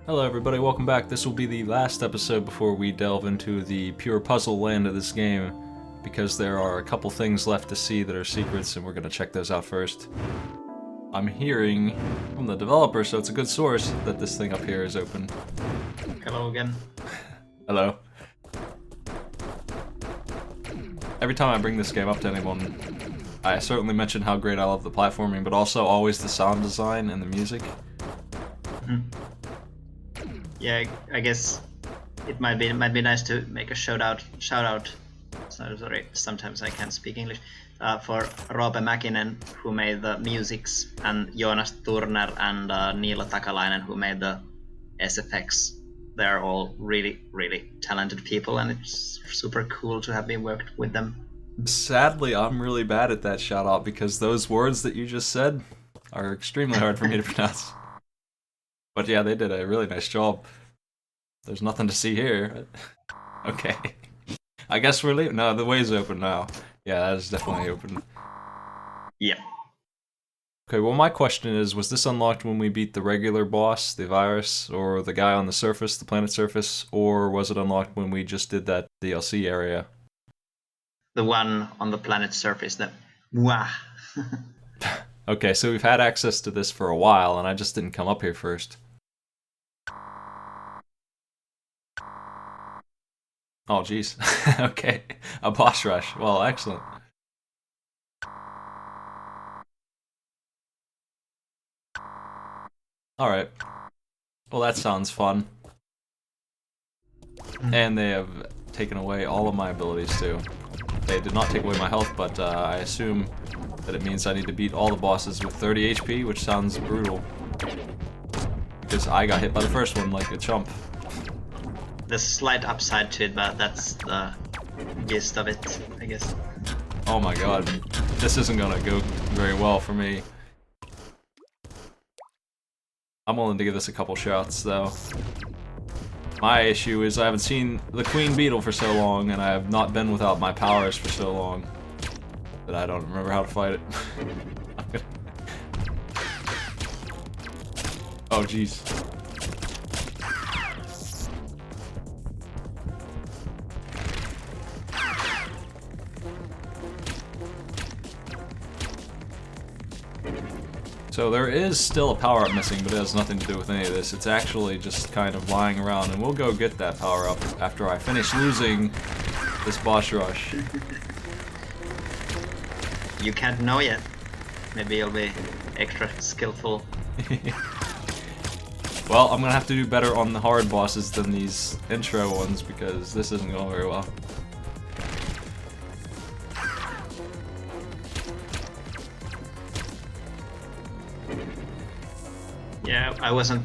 Hello everybody, welcome back. This will be the last episode before we delve into the pure puzzle land of this game, because there are a couple things left to see that are secrets, and we're gonna check those out first. I'm hearing from the developer, so it's a good source, that this thing up here is open. Hello again. Hello. Every time I bring this game up to anyone, I certainly mention how great I love the platforming, but also always the sound design and the music. Yeah, I guess it might be nice to make a shout out. Sorry, sometimes I can't speak English. For Roope Mäkinen, who made the musics, and Jonas Turner and Niilo Takalainen, who made the SFX. They're all really, really talented people, and it's super cool to have been worked with them. Sadly, I'm really bad at that shout out because those words that you just said are extremely hard for me to pronounce. But yeah, they did a really nice job. There's nothing to see here. Okay. I guess we're leaving. No, the way's open now. Yeah, that is definitely open. Yeah. Okay, well my question is, was this unlocked when we beat the regular boss, the virus, or the guy on the surface, the planet surface, or was it unlocked when we just did that DLC area? The one on the planet's surface, that mwah. Okay, so we've had access to this for a while, and I just didn't come up here first. Oh, jeez. Okay, a boss rush. Well, excellent. Alright. Well, that sounds fun. And they have taken away all of my abilities, too. They did not take away my health, but I assume that it means I need to beat all the bosses with 30 HP, which sounds brutal. Because I got hit by the first one like a chump. There's a slight upside to it, but that's the gist of it, I guess. Oh my god. This isn't gonna go very well for me. I'm willing to give this a couple shots, though. My issue is I haven't seen the Queen Beetle for so long, and I have not been without my powers for so long that I don't remember how to fight it. Oh, jeez. So there is still a power-up missing, but it has nothing to do with any of this. It's actually just kind of lying around, and we'll go get that power-up after I finish losing this boss rush. You can't know yet. Maybe you'll be extra skillful. Well, I'm gonna have to do better on the hard bosses than these intro ones, because this isn't going very well. Yeah, I wasn't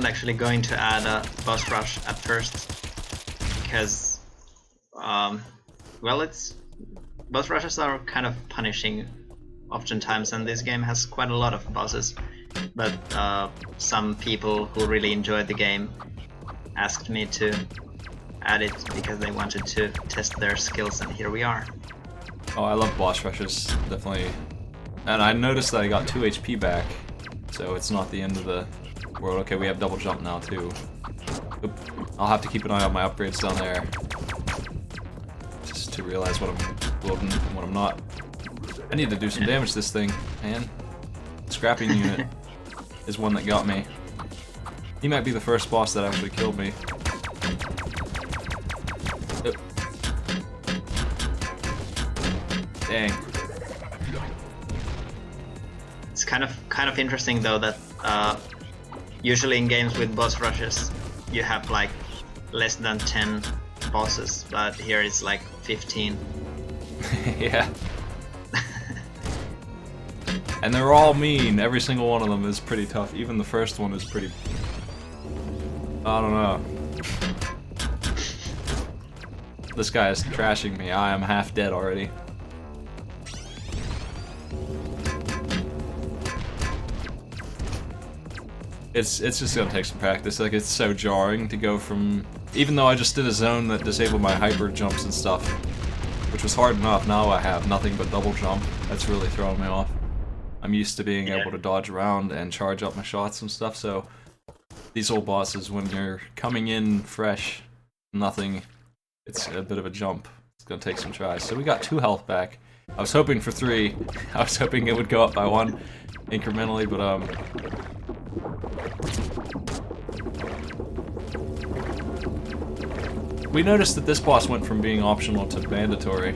actually going to add a boss rush at first because, well, boss rushes are kind of punishing oftentimes, and this game has quite a lot of bosses. But some people who really enjoyed the game asked me to add it because they wanted to test their skills, and here we are. Oh, I love boss rushes, definitely. And I noticed that I got 2 HP back. So it's not the end of the world. Okay, we have double jump now too. Oop. I'll have to keep an eye on my upgrades down there. Just to realize what I'm loading and what I'm not. I need to do some damage to this thing, man. Scrapping unit is one that got me. He might be the first boss that actually killed me. Oop. Dang. It's kind of interesting though that usually in games with boss rushes you have like less than 10 bosses, but here it's like 15. Yeah. And they're all mean. Every single one of them is pretty tough. Even the first one is pretty... I don't know. This guy is trashing me. I am half dead already. It's just gonna take some practice. Like, it's so jarring to go from... Even though I just did a zone that disabled my hyper jumps and stuff, which was hard enough, now I have nothing but double jump. That's really throwing me off. I'm used to being able to dodge around and charge up my shots and stuff, so these old bosses, when you're coming in fresh, nothing, it's a bit of a jump. It's gonna take some tries. So we got 2 health back. I was hoping for 3. I was hoping it would go up by 1 incrementally, but we noticed that this boss went from being optional to mandatory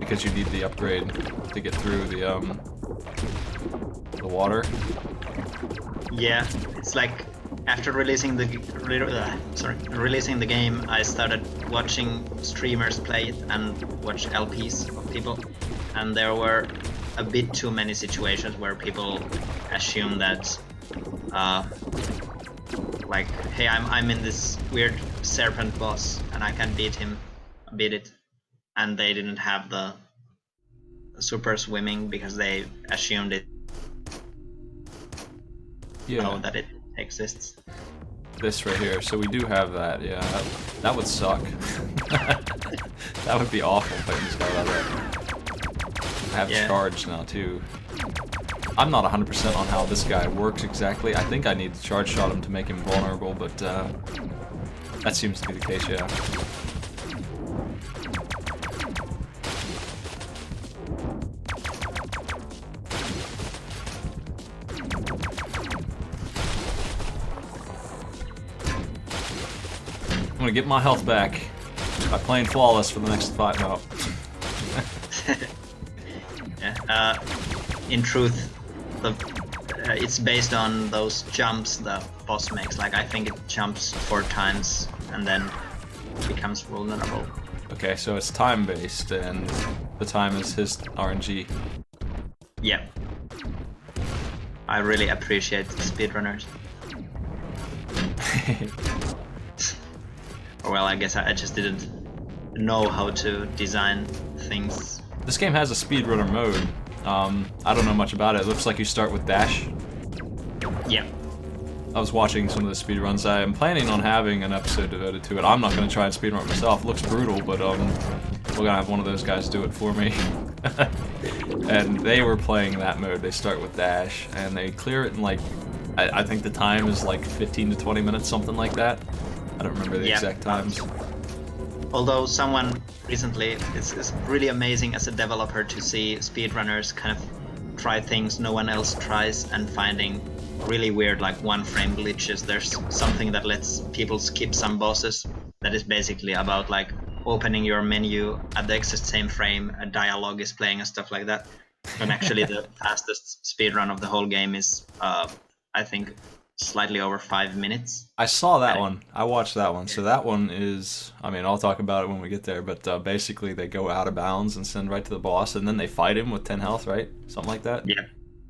because you need the upgrade to get through the water. Yeah, it's like after releasing the game, I started watching streamers play it and watch LPs of people, and there were a bit too many situations where people assume that, like, hey, I'm in this weird serpent boss and I can beat it, and they didn't have the super swimming because they assumed it. Yeah. Know that it exists. This right here, so we do have that, yeah. That would suck. That would be awful fighting this guy like that. I have charge now too. I'm not 100% on how this guy works exactly. I think I need to charge shot him to make him vulnerable, but that seems to be the case, yeah. I'm gonna get my health back by playing flawless for the next 5 now. Yeah. In truth, it's based on those jumps the boss makes. Like, I think it jumps 4 times and then becomes vulnerable. Okay, so it's time-based, and the time is his RNG. Yeah. I really appreciate speedrunners. Well, I guess I just didn't know how to design things. This game has a speedrunner mode. I don't know much about it. It looks like you start with dash. Yeah. I was watching some of the speedruns. I am planning on having an episode devoted to it. I'm not going to try and speedrun it myself. It looks brutal, but we're going to have one of those guys do it for me. And they were playing that mode. They start with dash, and they clear it in like, I think the time is like 15 to 20 minutes, something like that. I don't remember the exact times. Although someone recently, it's really amazing as a developer to see speedrunners kind of try things no one else tries and finding really weird, like, 1-frame glitches. There's something that lets people skip some bosses that is basically about, like, opening your menu at the exact same frame, a dialogue is playing and stuff like that. And actually the fastest speedrun of the whole game is, I think, slightly over 5 minutes. I saw that one. I watched that one. So that one is, I mean, I'll talk about it when we get there, but basically they go out of bounds and send right to the boss, and then they fight him with 10 health, right? Something like that? Yeah.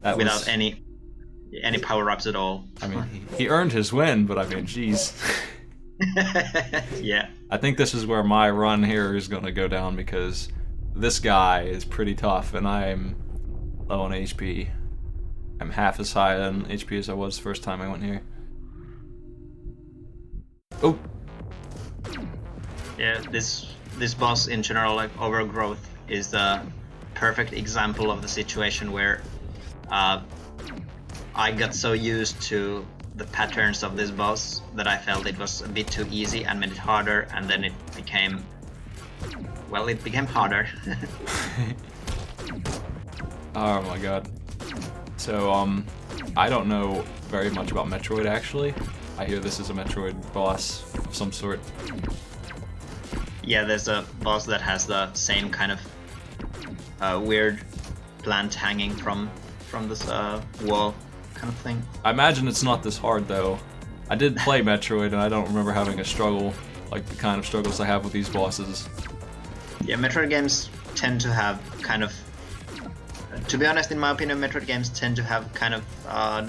That without any power-ups at all. I mean, he earned his win, but I mean, jeez. Yeah. I think this is where my run here is going to go down, because this guy is pretty tough, and I'm low on HP. I'm half as high on HP as I was the first time I went here. Oh! Yeah, this boss in general, like Overgrowth, is the perfect example of the situation where I got so used to the patterns of this boss that I felt it was a bit too easy and made it harder, and then it became, well, it became harder. Oh my god. So, I don't know very much about Metroid, actually. I hear this is a Metroid boss of some sort. Yeah, there's a boss that has the same kind of weird plant hanging from this wall kind of thing. I imagine it's not this hard, though. I did play Metroid, and I don't remember having a struggle like the kind of struggles I have with these bosses. Yeah, Metroid games tend to have kind of... To be honest, in my opinion, Metroid games tend to have kind of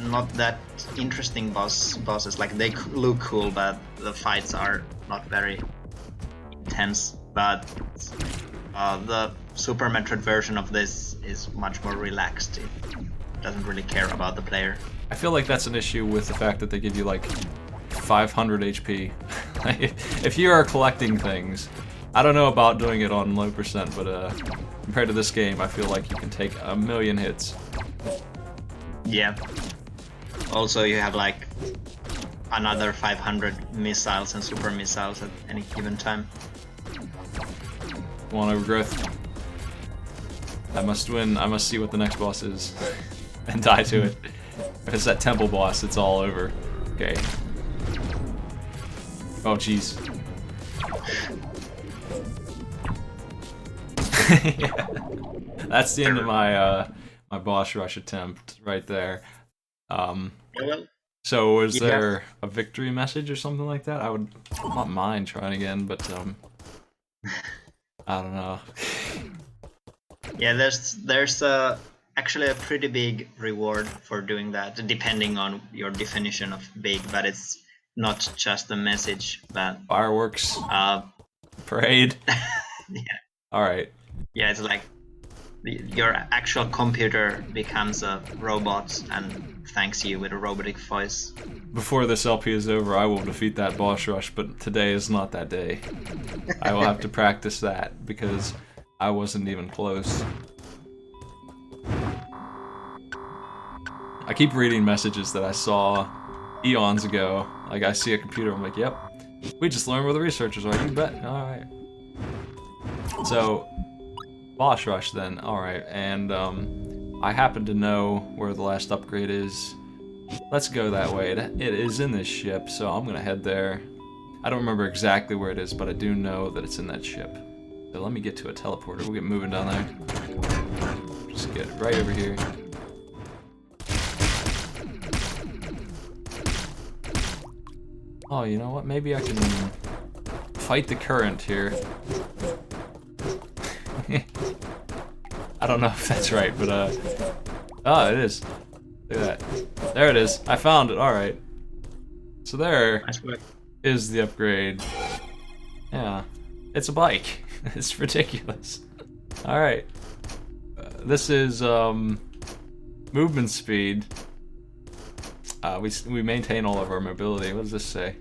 not that interesting bosses. Like, they look cool, but the fights are not very intense. But the Super Metroid version of this is much more relaxed. It doesn't really care about the player. I feel like that's an issue with the fact that they give you like 500 HP. If you are collecting things, I don't know about doing it on low percent, but compared to this game, I feel like you can take a million hits. Yeah. Also, you have like another 500 missiles and super missiles at any given time. Come on, Overgrowth. I must win. I must see what the next boss is and die to it. If it's that temple boss, it's all over. Okay. Oh, jeez. That's the end of my my boss rush attempt right there. So was there a victory message or something like that? I would not mind trying again, but I don't know. Yeah, there's actually a pretty big reward for doing that, depending on your definition of big. But it's not just a message, but fireworks, parade. Yeah. All right. Yeah, it's like your actual computer becomes a robot and thanks you with a robotic voice. Before this LP is over, I will defeat that boss rush, but today is not that day. I will have to practice that because I wasn't even close. I keep reading messages that I saw eons ago. Like, I see a computer, I'm like, yep, we just learned where the researchers are, you bet. Alright. So, boss rush then, alright, and I happen to know where the last upgrade is. Let's go that way. It is in this ship, so I'm gonna head there. I don't remember exactly where it is, but I do know that it's in that ship. So let me get to a teleporter. We'll get moving down there. Just get right over here. Oh, you know what? Maybe I can fight the current here. I don't know if that's right, but oh, it is. Look at that. There it is. I found it. All right. So there is the upgrade. Yeah, it's a bike. It's ridiculous. All right. This is movement speed. We maintain all of our mobility. What does this say?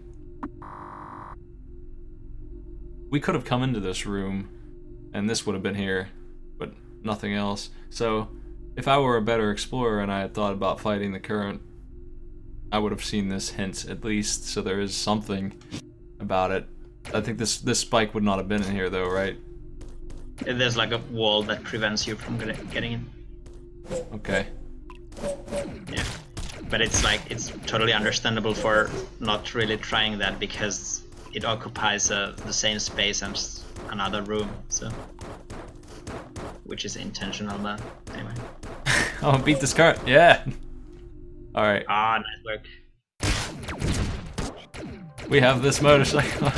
We could have come into this room, and this would have been here, but nothing else. So, if I were a better explorer and I had thought about fighting the current, I would have seen this hint at least. So there is something about it. I think this spike would not have been in here though, right? There's like a wall that prevents you from getting in. Okay. Yeah. But it's like, it's totally understandable for not really trying that because it occupies the same space as another room, so. Which is intentional, but anyway. Oh, beat this cart, yeah! Alright. Ah, nice work. We have this motorcycle.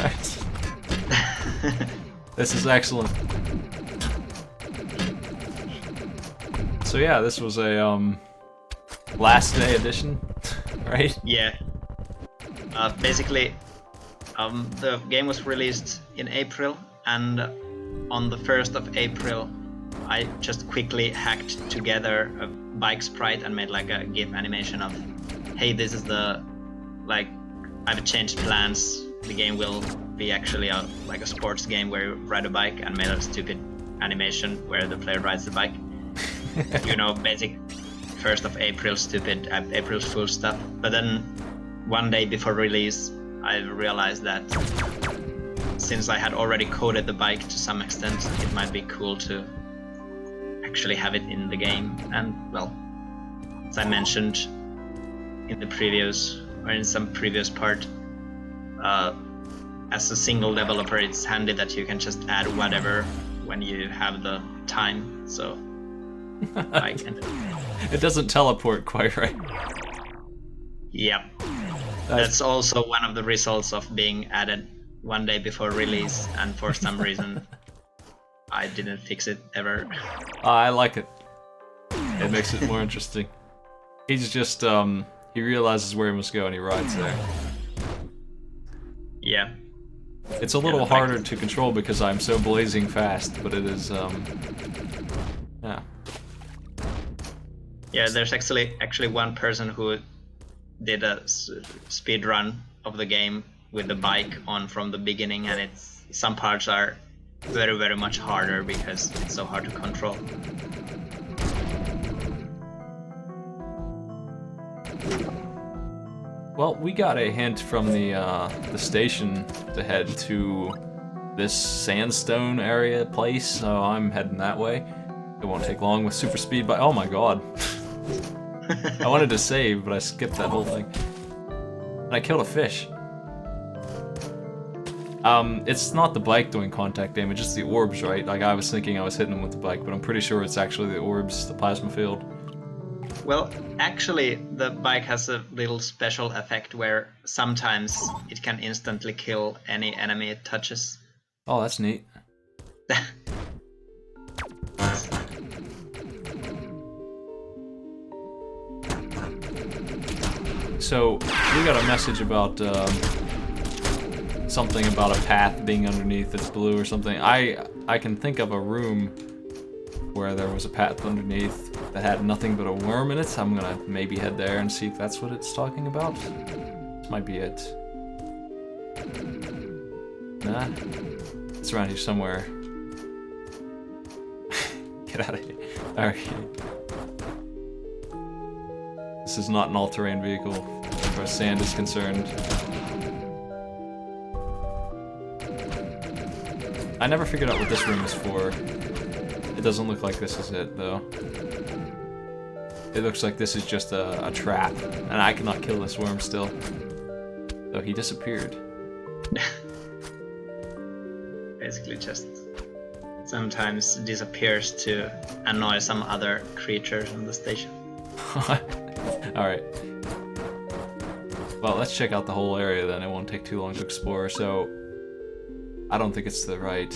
This is excellent. So yeah, this was a last day edition, right? Yeah. Basically, the game was released in April, and on the 1st of April, I just quickly hacked together a bike sprite and made like a GIF animation of, hey, this is the, like, I've changed plans. The game will be actually like a sports game where you ride a bike, and made a stupid animation where the player rides the bike. You know, basic 1st of April stupid April Fool stuff. But then one day before release, I realized that since I had already coded the bike to some extent, it might be cool to actually have it in the game. And well, as I mentioned in the previous, or in some previous part, as a single developer, it's handy that you can just add whatever when you have the time. So I can. It doesn't teleport quite right. Yep. That's also one of the results of being added one day before release, and for some reason I didn't fix it ever. I like it. It makes it more interesting. He's just he realizes where he must go and he rides there. Yeah. It's a little harder to control because I'm so blazing fast, but it is yeah. Yeah, there's actually one person who did a speed run of the game with the bike on from the beginning, and some parts are very, very much harder because it's so hard to control. Well, we got a hint from the station to head to this sandstone area place, so I'm heading that way. It won't take long with super speed, but oh my god. I wanted to save, but I skipped that whole thing. And I killed a fish. It's not the bike doing contact damage, it's the orbs, right? Like, I was thinking I was hitting them with the bike, but I'm pretty sure it's actually the orbs, the plasma field. Well, actually, the bike has a little special effect where sometimes it can instantly kill any enemy it touches. Oh, that's neat. So, we got a message about, something about a path being underneath that's blue or something. I can think of a room where there was a path underneath that had nothing but a worm in it, so I'm gonna maybe head there and see if that's what it's talking about. This might be it. Nah. It's around here somewhere. Get out of here. Alright. This is not an all-terrain vehicle, as far as sand is concerned. I never figured out what this room is for. It doesn't look like this is it, though. It looks like this is just a trap, and I cannot kill this worm still. Though he disappeared. Basically just sometimes disappears to annoy some other creatures on the station. Alright. Well, let's check out the whole area then. It won't take too long to explore, so... I don't think it's the right...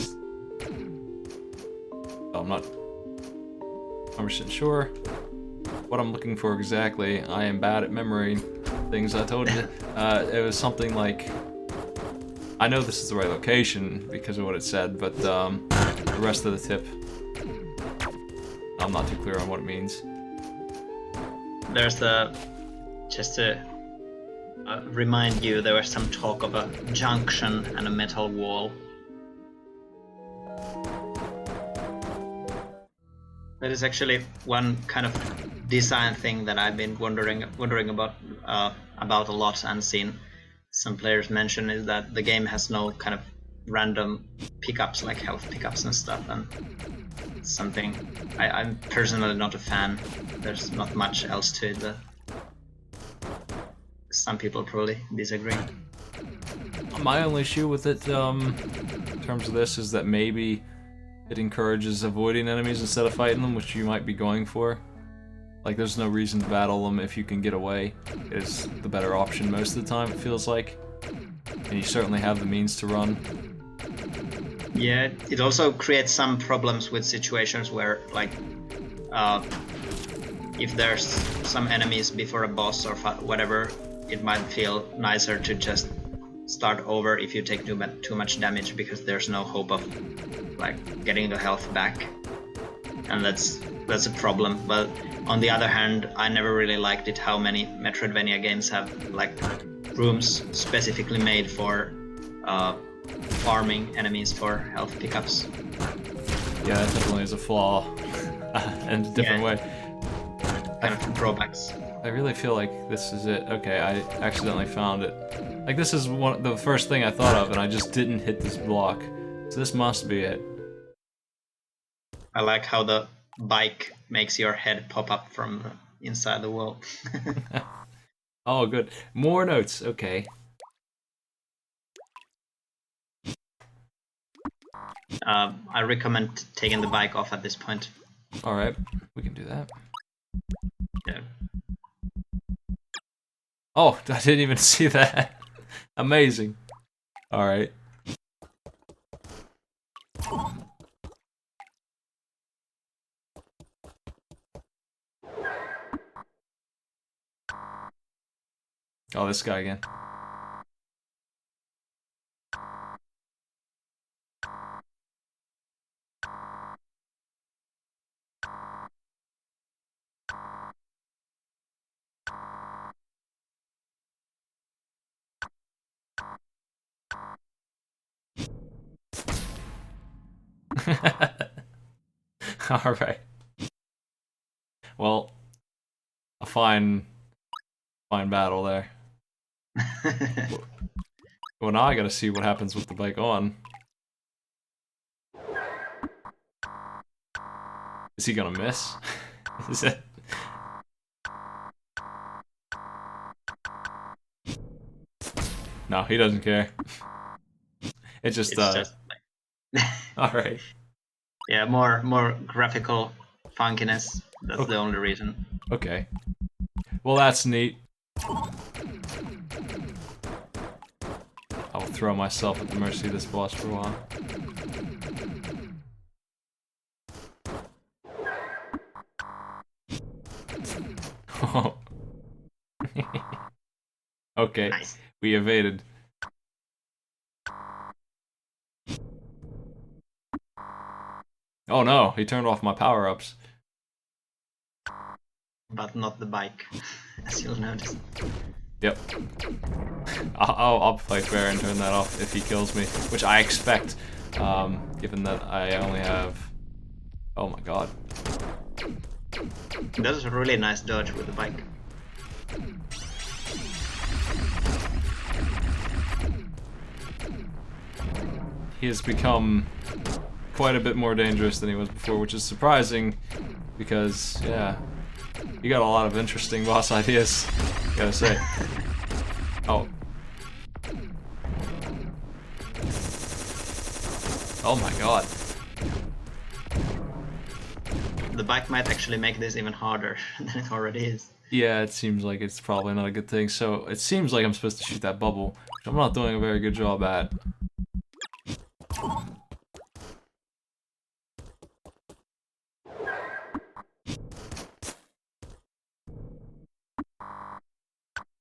Oh, I'm not 100% sure what I'm looking for exactly. I am bad at memorying things. I told you. It was something like... I know this is the right location because of what it said, but the rest of the tip... I'm not too clear on what it means. There's the... Just to remind you, there was some talk of a junction and a metal wall. That is actually one kind of design thing that I've been wondering about a lot and seen some players mention, is that the game has no kind of random pickups like health pickups and stuff, and it's something I'm personally not a fan. There's not much else to it, but some people probably disagree. My only issue with it, in terms of this, is that maybe it encourages avoiding enemies instead of fighting them, which you might be going for. Like, there's no reason to battle them if you can get away. It is the better option most of the time, it feels like. And you certainly have the means to run. Yeah, it also creates some problems with situations where, like, if there's some enemies before a boss or whatever, it might feel nicer to just start over if you take too much damage, because there's no hope of like getting the health back, and that's a problem. But on the other hand, I never really liked it how many Metroidvania games have like rooms specifically made for farming enemies for health pickups. Yeah, that definitely is a flaw in a different way. Kind of drawbacks. I really feel like this is it. Okay, I accidentally found it. Like, this is the first thing I thought of, and I just didn't hit this block. So this must be it. I like how the bike makes your head pop up from inside the wall. Oh, good. More notes. Okay. I recommend taking the bike off at this point. Alright, we can do that. Yeah. Oh, I didn't even see that. Amazing. Alright. Oh, this guy again. Alright. Well, a fine battle there. Well, now I gotta see what happens with the bike on. Is he gonna miss? Is it? No, he doesn't care. It's just alright. Yeah, more graphical funkiness. That's the only reason. Okay. Well, that's neat. I'll throw myself at the mercy of this boss for a while. Okay, nice. We evaded. Oh no, he turned off my power-ups. But not the bike, as you'll notice. Yep. I'll play fair and turn that off if he kills me, which I expect, given that I only have... Oh my god. That was a really nice dodge with the bike. He has become quite a bit more dangerous than he was before, which is surprising, because, yeah, you got a lot of interesting boss ideas, gotta say. Oh. Oh my god. The bike might actually make this even harder than it already is. Yeah, it seems like it's probably not a good thing. So, it seems like I'm supposed to shoot that bubble, which I'm not doing a very good job at.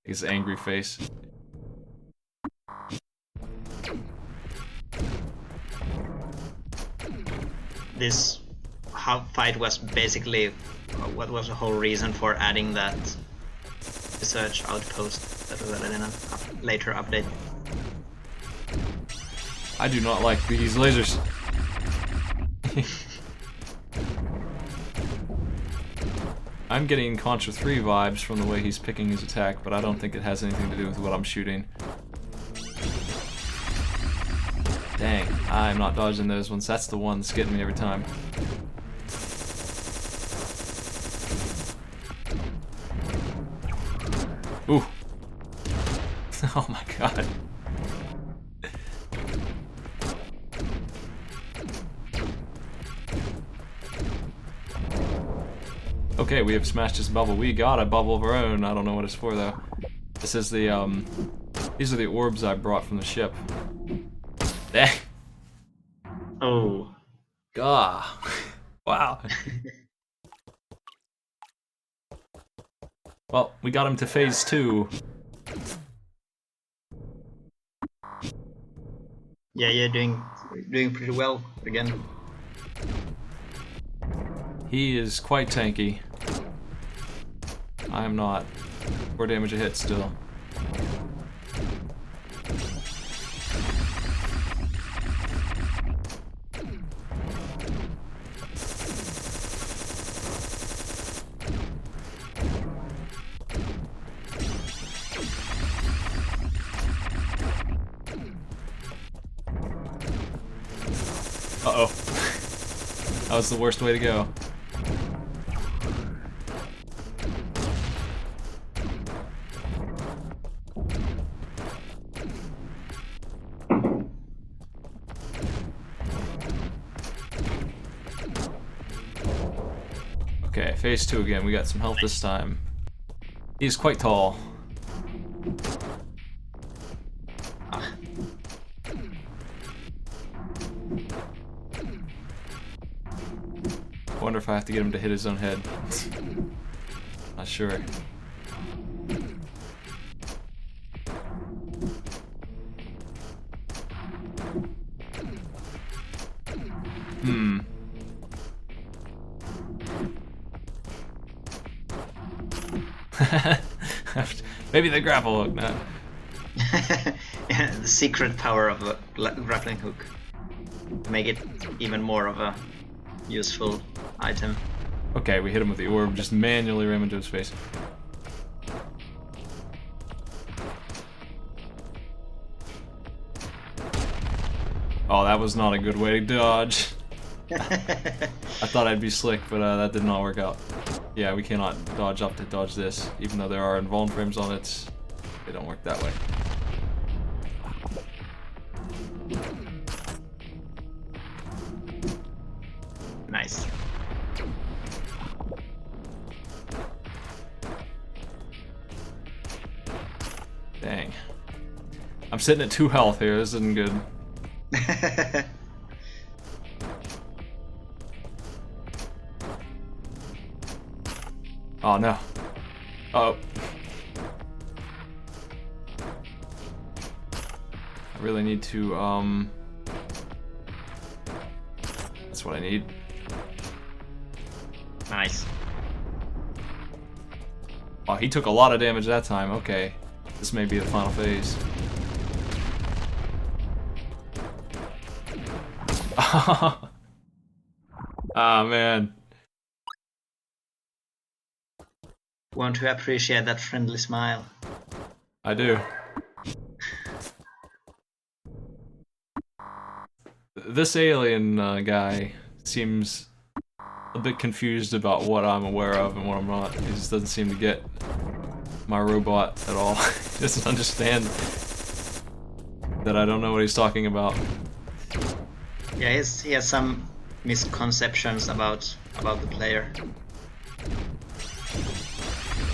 His angry face. This fight was basically what was the whole reason for adding that research outpost that was added in a later update. I do not like these lasers. I'm getting Contra 3 vibes from the way he's picking his attack, but I don't think it has anything to do with what I'm shooting. Dang, I'm not dodging those ones. That's the one that's getting me every time. Ooh. Oh my god. Okay, we have smashed this bubble. We got a bubble of our own. I don't know what it's for though. This is the these are the orbs I brought from the ship. Dang. Oh. Gah. Wow. Well, we got him to phase 2. Yeah, you're doing pretty well again. He is quite tanky. I am not. 4 damage a hit still. Uh-oh. That was the worst way to go. Okay, phase 2 again. We got some health this time. He's quite tall. Wonder if I have to get him to hit his own head. Not sure. Maybe the grapple hook, no. Yeah, the secret power of the grappling hook. Make it even more of a useful item. Okay, we hit him with the orb, just manually ram into his face. Oh, that was not a good way to dodge. I thought I'd be slick, but that did not work out. Yeah, we cannot dodge up to dodge this, even though there are invuln frames on it. They don't work that way. Nice. Dang. I'm sitting at 2 health here, this isn't good. Oh no. Oh. I really need to, that's what I need. Nice. Oh, he took a lot of damage that time, okay. This may be the final phase. Ah, man. Want to appreciate that friendly smile. I do. This alien guy seems a bit confused about what I'm aware of and what I'm not. He just doesn't seem to get my robot at all. He doesn't understand that I don't know what he's talking about. Yeah, he has some misconceptions about the player.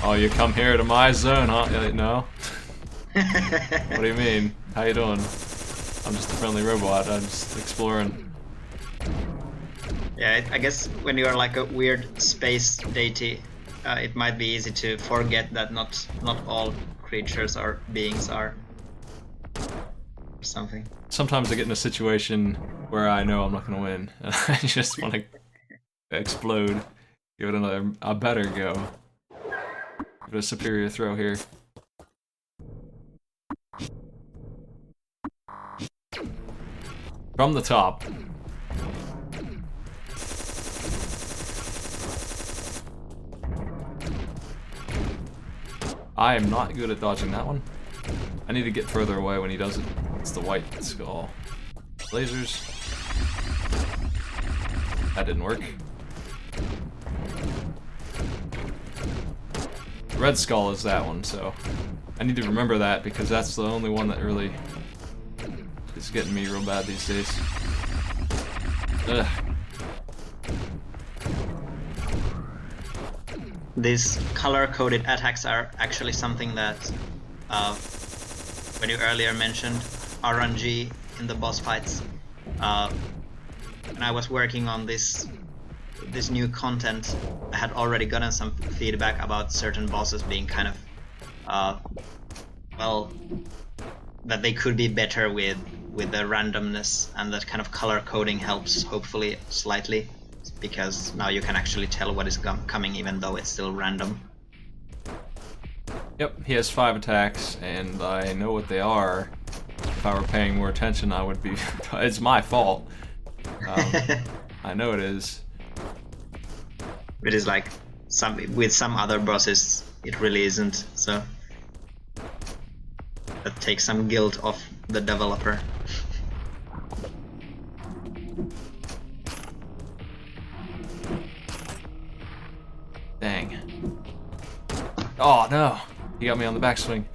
Oh, you come here to my zone, huh? No? What do you mean? How you doing? I'm just a friendly robot, I'm just exploring. Yeah, I guess when you're like a weird space deity, it might be easy to forget that not all creatures or beings are something. Sometimes I get in a situation where I know I'm not gonna win, and I just want to explode. Give it a better go. Give it a superior throw here. From the top. I am not good at dodging that one. I need to get further away when he does it. It's the white skull. Lasers. That didn't work. Red skull is that one, so I need to remember that because that's the only one that really is getting me real bad these days. Ugh. These color-coded attacks are actually something that, when you earlier mentioned RNG in the boss fights, when I was working on this new content, I had already gotten some feedback about certain bosses being kind of, well, that they could be better with the randomness, and that kind of color coding helps, hopefully, slightly. Because now you can actually tell what is coming even though it's still random. Yep, he has 5 attacks, and I know what they are. If I were paying more attention, I would be... It's my fault. I know it is. It is like, with some other bosses, it really isn't, so... That takes some guilt off the developer. Dang. Oh no! He got me on the backswing.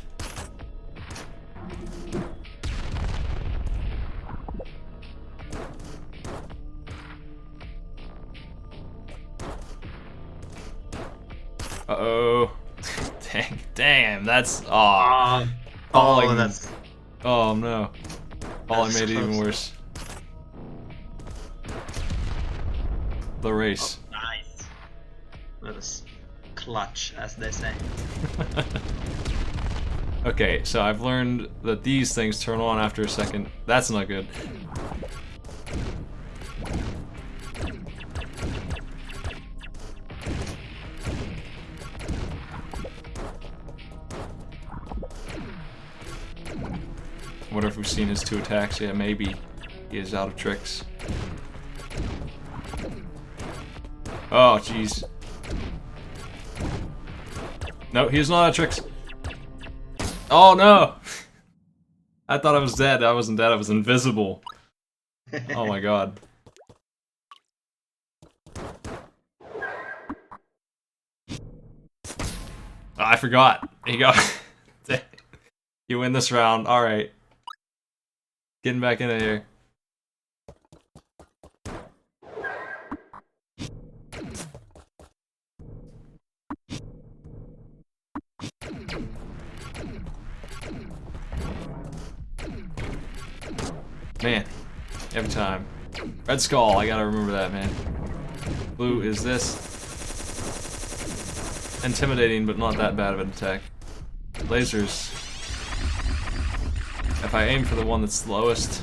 Uh-oh. Damn, that's... Aw. Oh, that's... Oh no. I made it close. even worse. The race. Oh, nice. That is clutch, as they say. Okay, so I've learned that these things turn on after a second. That's not good. I wonder if we've seen his 2 attacks. Yeah, maybe. He is out of tricks. Oh, jeez. No, he's not out of tricks. Oh, no! I thought I was dead. I wasn't dead. I was invisible. Oh my god. Oh, I forgot. There you go. You win this round. Alright. Getting back into here. Man, every time. Red Skull, I gotta remember that, man. Blue is this. Intimidating, but not that bad of an attack. Lasers. If I aim for the one that's lowest,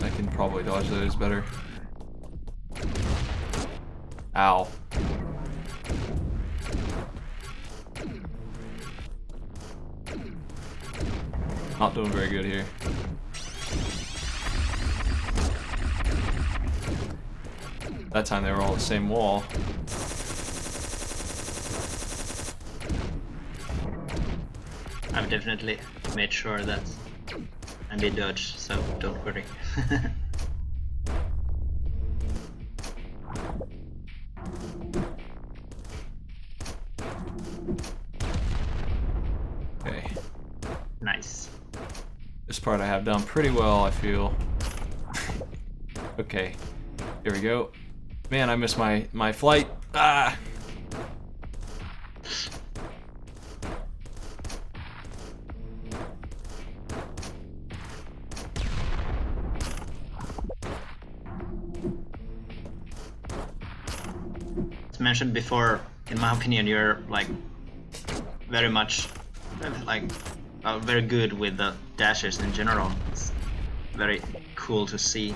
I can probably dodge those better. Ow. Not doing very good here. That time they were all the same wall. I've definitely made sure that I did dodge, so don't worry. Okay. Nice. This part I have done pretty well, I feel. Okay. Here we go. Man, I missed my flight. Ah! As mentioned before, in my opinion, you're like very much like very good with the dashes in general. It's very cool to see.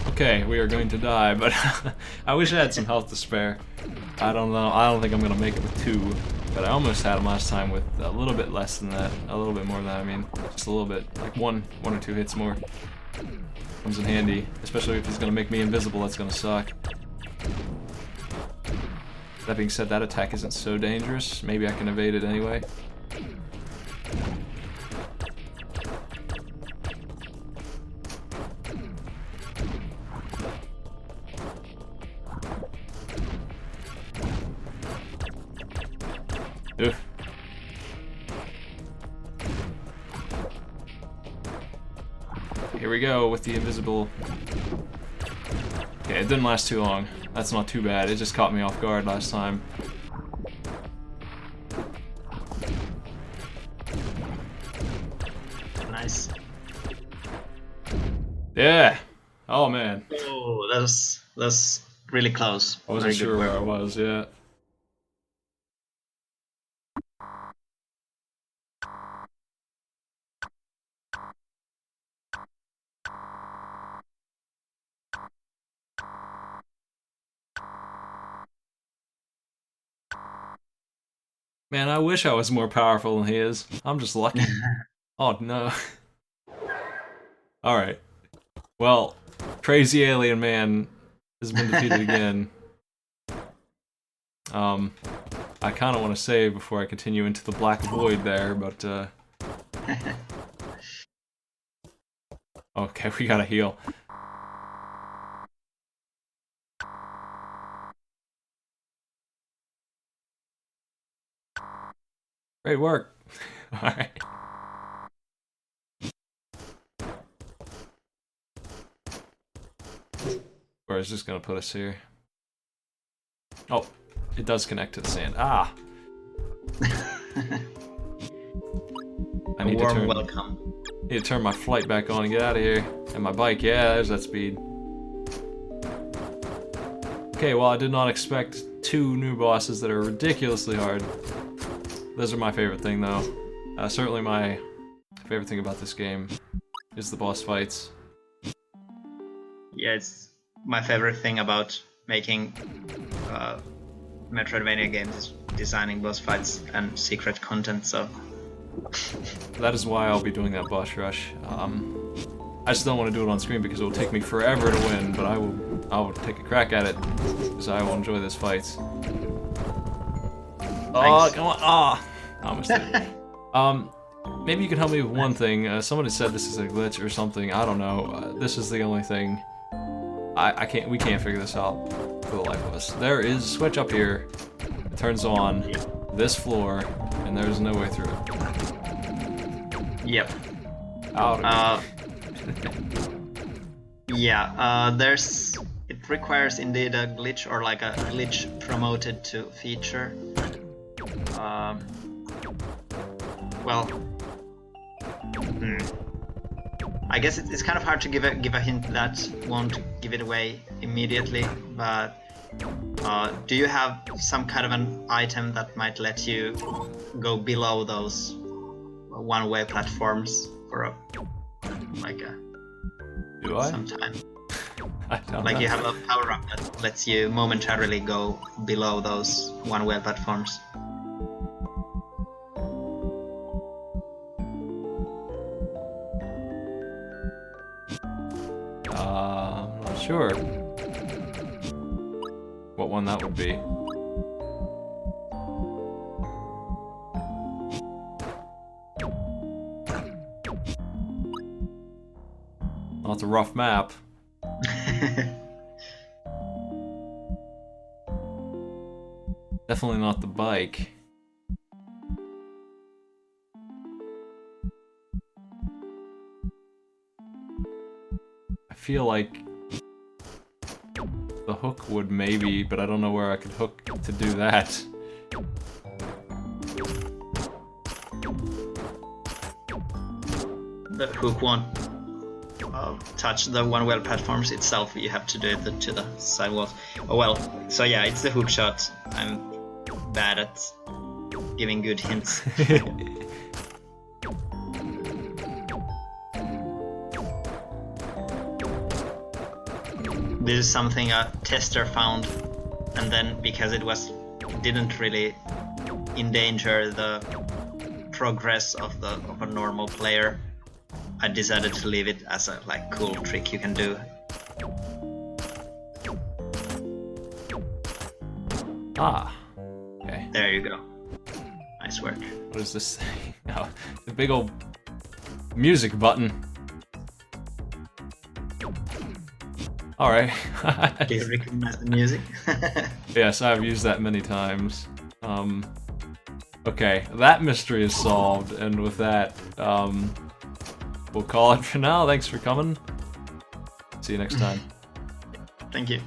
Okay, we are going to die, but I wish I had some health to spare. I don't know. I don't think I'm gonna make it with 2, but I almost had him last time with a little bit less than that. A little bit more than that, I mean. Just a little bit. Like one or 2 hits more. Comes in handy. Especially if he's gonna make me invisible, that's gonna suck. That being said, that attack isn't so dangerous. Maybe I can evade it anyway. Oof. Here we go with the invisible. Okay, it didn't last too long. That's not too bad. It just caught me off guard last time. Nice. Yeah. Oh man. Oh, that's really close. I wasn't sure where I was. Yeah. Man, I wish I was more powerful than he is. I'm just lucky. Oh no. Alright. Well, Crazy Alien Man has been defeated again. I kind of want to save before I continue into the black void there, but okay, we gotta heal. Great work. Alright. Where is this gonna put us here? Oh, it does connect to the sand. Ah! I need warm to turn, welcome. need to turn my flight back on and get out of here. And my bike, yeah, there's that speed. Okay, well I did not expect 2 new bosses that are ridiculously hard. Those are my favorite thing though. Certainly my favorite thing about this game is the boss fights. Yeah, it's my favorite thing about making Metroidvania games is designing boss fights and secret content, so... That is why I'll be doing that boss rush. I just don't want to do it on screen because it will take me forever to win, but I will take a crack at it because I will enjoy those fights. Oh, come on! Ah! Almost did. Maybe you can help me with one thing. Somebody said this is a glitch or something. I don't know. This is the only thing. We can't figure this out for the life of us. There is a switch up here. It turns on this floor, and there's no way through it. Yep. Out. Yeah. It requires indeed a glitch or like a glitch promoted to feature. Well. I guess it's kind of hard to give a hint that won't give it away immediately, but do you have some kind of an item that might let you go below those one-way platforms for some time? I don't like know. you have a power-up that lets you momentarily go below those one-way platforms. I'm not sure what one that would be. Oh, it's a rough map. Definitely not the bike. I feel like the hook would maybe, but I don't know where I could hook to do that. The hook won't touch the one-way platforms itself. You have to do it to the sidewalls. Oh well, so yeah, it's the hook shot. I'm bad at giving good hints. This is something a tester found, and then because it didn't really endanger the progress of a normal player, I decided to leave it as a cool trick you can do. Ah, okay. There you go. Nice work. What is this thing? Oh, the big old music button. Alright. Do you recognize the music? Yes, I've used that many times. Okay, that mystery is solved, and with that, we'll call it for now. Thanks for coming. See you next time. Thank you.